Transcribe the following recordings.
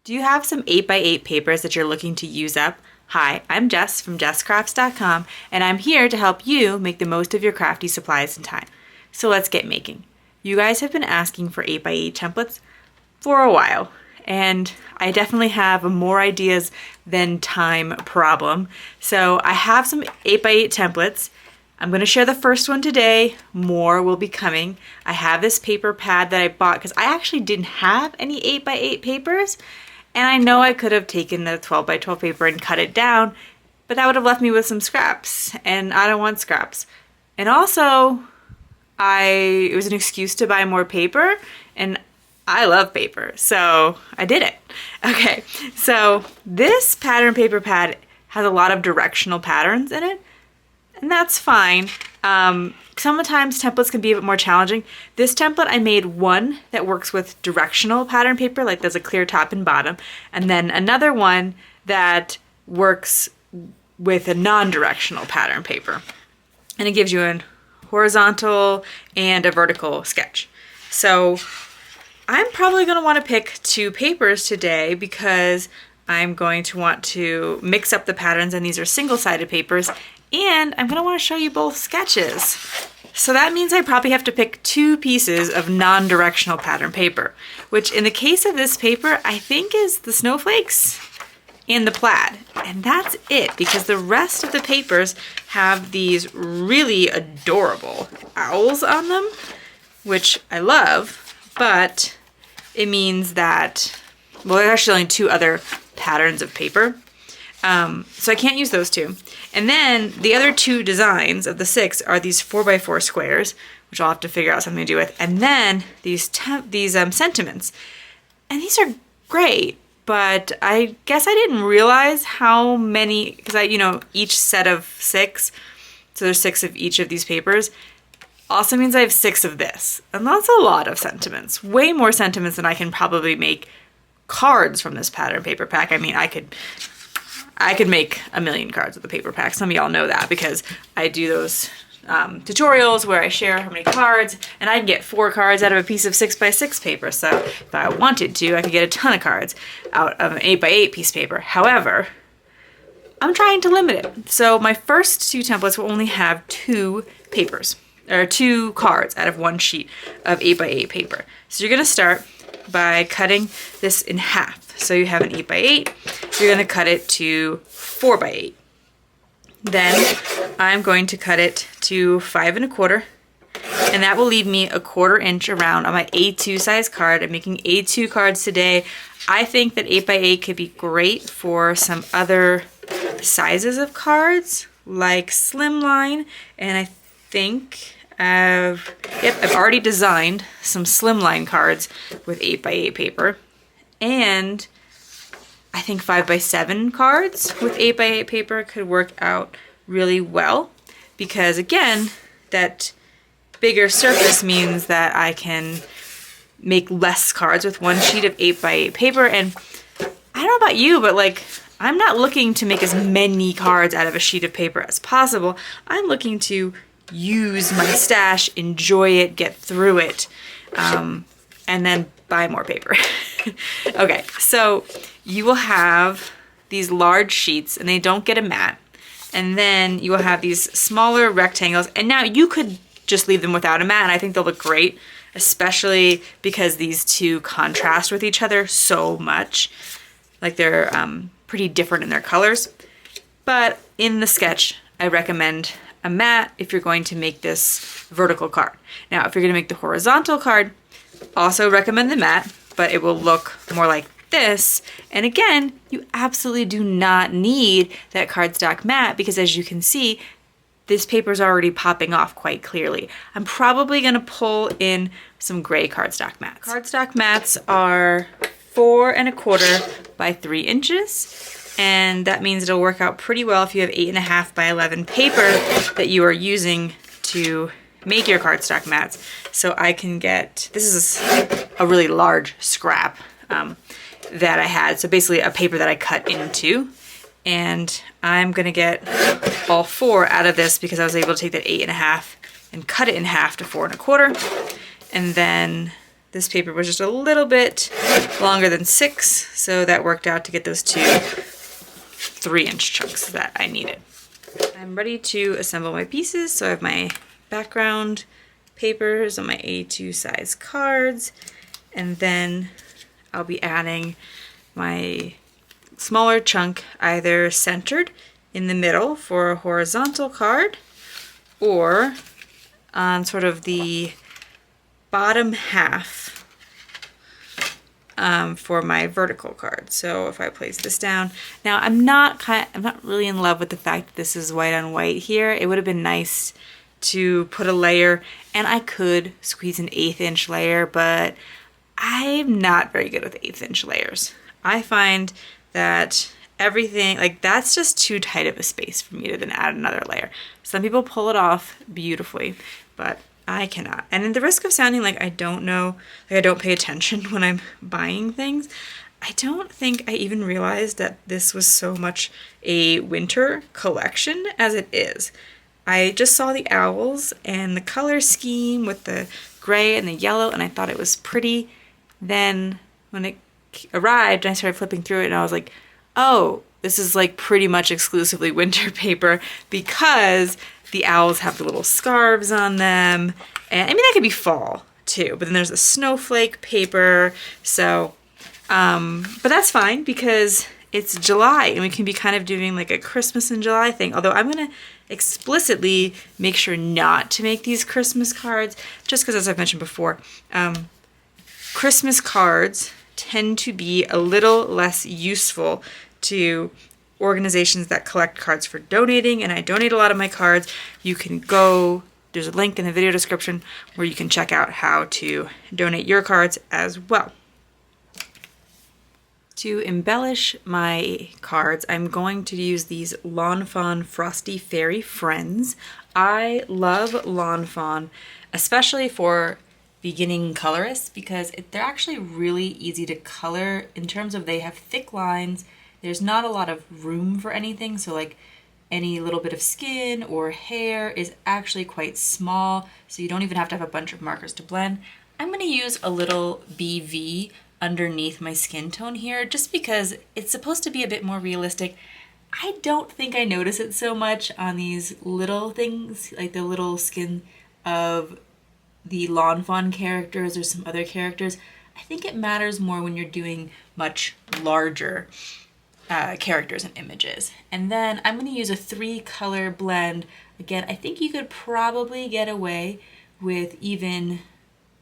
Do you have some 8x8 papers that you're looking to use up? Hi, I'm Jess from JessCrafts.com, and I'm here to help you make the most of your crafty supplies and time. So let's get making. You guys have been asking for 8x8 templates for a while, and I definitely have a more ideas than time problem. So I have some 8x8 templates. I'm going to share the first one today. More will be coming. I have this paper pad that I bought because I actually didn't have any 8x8 papers. And I know I could have taken the 12x12 paper and cut it down, but that would have left me with some scraps, and I don't want scraps. And also, it was an excuse to buy more paper, and I love paper, so I did it. Okay, so this pattern paper pad has a lot of directional patterns in it, and that's fine. Sometimes templates can be a bit more challenging. This template, I made one that works with directional pattern paper, like there's a clear top and bottom, and then another one that works with a non-directional pattern paper. And it gives you a horizontal and a vertical sketch. So I'm probably going to want to pick two papers today because I'm going to want to mix up the patterns, and these are single-sided papers. And I'm going to want to show you both sketches. So that means I probably have to pick two pieces of non-directional pattern paper, which in the case of this paper, I think is the snowflakes and the plaid. And that's it, because the rest of the papers have these really adorable owls on them, which I love, but it means that, well, there's actually only two other patterns of paper. So I can't use those two. And then the other two designs of the 6 are these 4x4 squares, which I'll have to figure out something to do with. And then these sentiments. And these are great, but I guess I didn't realize how many, because each set of 6, so there's 6 of each of these papers, also means I have 6 of this. And that's a lot of sentiments. Way more sentiments than I can probably make cards from this pattern paper pack. I mean, I could make a million cards with a paper pack. Some of y'all know that because I do those tutorials where I share how many cards, and I can get 4 cards out of a piece of 6x6 paper. So if I wanted to, I could get a ton of cards out of an 8x8 piece of paper. However, I'm trying to limit it. So my first 2 templates will only have 2 papers, or 2 cards out of 1 sheet of 8x8 paper. So you're gonna start by cutting this in half. So you have an 8x8, you're gonna cut it to 4x8. Then I'm going to cut it to 5 1/4, and that will leave me a 1/4 inch around on my A2 size card. I'm making A2 cards today. I think that 8x8 could be great for some other sizes of cards, like Slimline, and I think I've already designed some Slimline cards with 8x8 paper. And I think 5x7 cards with 8x8 paper could work out really well because, again, that bigger surface means that I can make less cards with 1 sheet of 8x8 paper. And I don't know about you, but I'm not looking to make as many cards out of a sheet of paper as possible. I'm looking to use my stash, enjoy it, get through it, and then buy more paper. Okay, so you will have these large sheets, and they don't get a mat. And then you will have these smaller rectangles, and now you could just leave them without a mat, and I think they'll look great, especially because these two contrast with each other so much. Like they're pretty different in their colors. But in the sketch, I recommend a mat if you're going to make this vertical card. Now, if you're gonna make the horizontal card, also recommend the mat, but it will look more like this. And again, you absolutely do not need that cardstock mat because, as you can see, this paper is already popping off quite clearly. I'm probably gonna pull in some gray cardstock mats. Cardstock mats are 4 1/4 by 3 inches. And that means it'll work out pretty well if you have 8.5 by 11 paper that you are using to make your cardstock mats. So I can get, this is a really large scrap that I had. So basically a paper that I cut into, and I'm gonna get all 4 out of this because I was able to take that 8.5 and cut it in half to 4 1/4. And then this paper was just a little bit longer than 6, so that worked out to get those 2 3-inch chunks that I needed. I'm ready to assemble my pieces, so I have my background papers on my A2 size cards, and then I'll be adding my smaller chunk either centered in the middle for a horizontal card or on sort of the bottom half for my vertical card. So if I place this down, now I'm not really in love with the fact that this is white on white here. It would have been nice to put a layer, and I could squeeze an 1/8 inch layer, but I'm not very good with 1/8 inch layers. I find that everything, like, that's just too tight of a space for me to then add another layer. Some people pull it off beautifully, but I cannot. And at the risk of sounding like I don't know, like I don't pay attention when I'm buying things, I don't think I even realized that this was so much a winter collection as it is. I just saw the owls and the color scheme with the gray and the yellow, and I thought it was pretty. Then when it arrived and I started flipping through it, and I was like, oh, this is like pretty much exclusively winter paper because the owls have the little scarves on them. And I mean, that could be fall too, but then there's a snowflake paper. So, but that's fine because it's July and we can be kind of doing like a Christmas in July thing. Although I'm going to explicitly make sure not to make these Christmas cards just because, as I've mentioned before, Christmas cards tend to be a little less useful to organizations that collect cards for donating, and I donate a lot of my cards. You can go, there's a link in the video description where you can check out how to donate your cards as well. To embellish my cards, I'm going to use these Lawn Fawn Frosty Fairy Friends. I love Lawn Fawn, especially for beginning colorists, because they're actually really easy to color in terms of they have thick lines. There's not a lot of room for anything, so like any little bit of skin or hair is actually quite small, so you don't even have to have a bunch of markers to blend. I'm going to use a little BV underneath my skin tone here just because it's supposed to be a bit more realistic. I don't think I notice it so much on these little things, like the little skin of the Lawn Fawn characters or some other characters. I think it matters more when you're doing much larger characters and images. And then I'm going to use a 3-color blend. Again, I think you could probably get away with even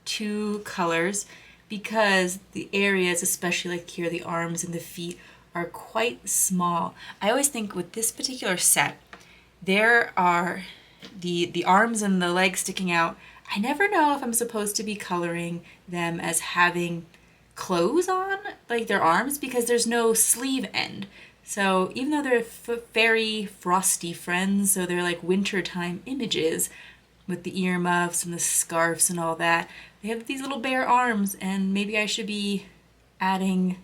2 colors because the areas, especially like here, the arms and the feet, are quite small. I always think with this particular set, there are the arms and the legs sticking out. I never know if I'm supposed to be coloring them as having clothes on, like their arms, because there's no sleeve end. So even though they're fairy frosty friends, so they're like wintertime images with the earmuffs and the scarves and all that, they have these little bare arms, and maybe I should be adding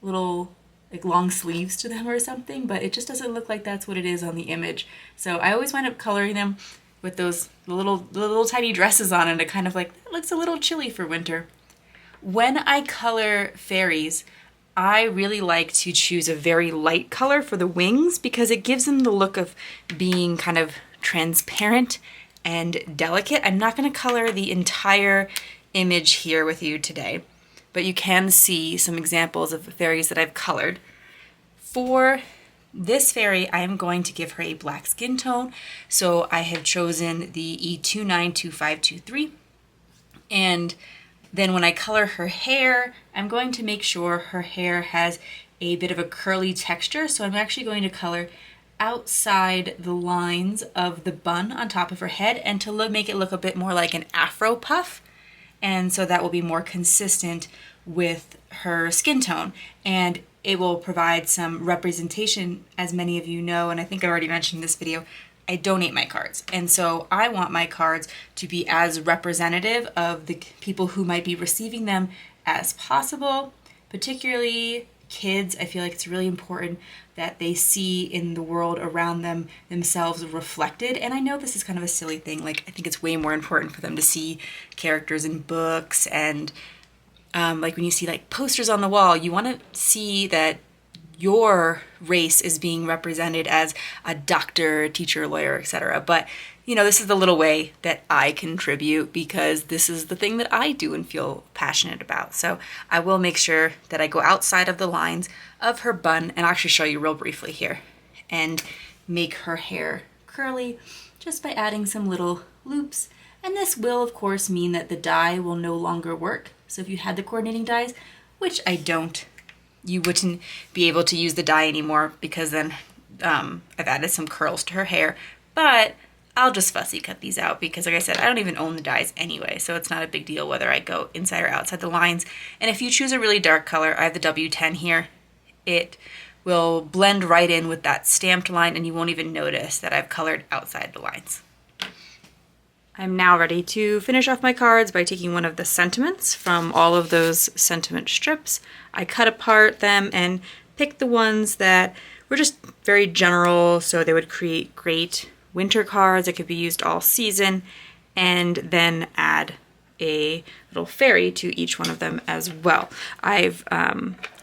little like long sleeves to them or something, but it just doesn't look like that's what it is on the image. So I always wind up coloring them with those little tiny dresses on, and it kind of like, it looks a little chilly for winter. When I color fairies, I really like to choose a very light color for the wings because it gives them the look of being kind of transparent and delicate. I'm not going to color the entire image here with you today, but you can see some examples of fairies that I've colored. For this fairy, I am going to give her a black skin tone, so I have chosen the E292523, and then when I color her hair, I'm going to make sure her hair has a bit of a curly texture, so I'm actually going to color outside the lines of the bun on top of her head and to make it look a bit more like an afro puff, and so that will be more consistent with her skin tone, and it will provide some representation. As many of you know, and I think I already mentioned in this video, I donate my cards, and so I want my cards to be as representative of the people who might be receiving them as possible, particularly kids. I feel like it's really important that they see in the world around them themselves reflected, and I know this is kind of a silly thing, like I think it's way more important for them to see characters in books and like when you see like posters on the wall, you want to see that your race is being represented as a doctor, teacher, lawyer, etc. But you know, this is the little way that I contribute because this is the thing that I do and feel passionate about. So I will make sure that I go outside of the lines of her bun, and I'll actually show you real briefly here, and make her hair curly just by adding some little loops. And this will of course mean that the dye will no longer work. So if you had the coordinating dyes, which I don't, you wouldn't be able to use the dye anymore because then I've added some curls to her hair. But I'll just fussy cut these out because, like I said, I don't even own the dyes anyway, so it's not a big deal whether I go inside or outside the lines. And if you choose a really dark color, I have the W10 here, it will blend right in with that stamped line and you won't even notice that I've colored outside the lines. I'm now ready to finish off my cards by taking one of the sentiments from all of those sentiment strips. I cut apart them and picked the ones that were just very general, so they would create great winter cards that could be used all season, and then add a little fairy to each one of them as well. I've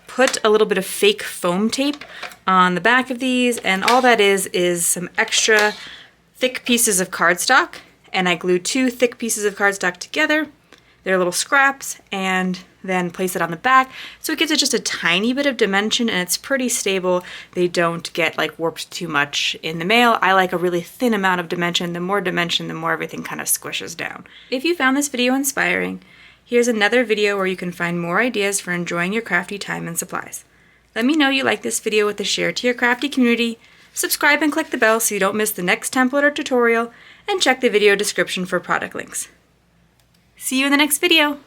put a little bit of fake foam tape on the back of these, and all that is some extra thick pieces of cardstock, and I glued 2 thick pieces of cardstock together. They're little scraps, and then place it on the back. So it gives it just a tiny bit of dimension and it's pretty stable. They don't get like warped too much in the mail. I like a really thin amount of dimension. The more dimension, the more everything kind of squishes down. If you found this video inspiring, here's another video where you can find more ideas for enjoying your crafty time and supplies. Let me know you like this video with a share to your crafty community, subscribe and click the bell so you don't miss the next template or tutorial, and check the video description for product links. See you in the next video!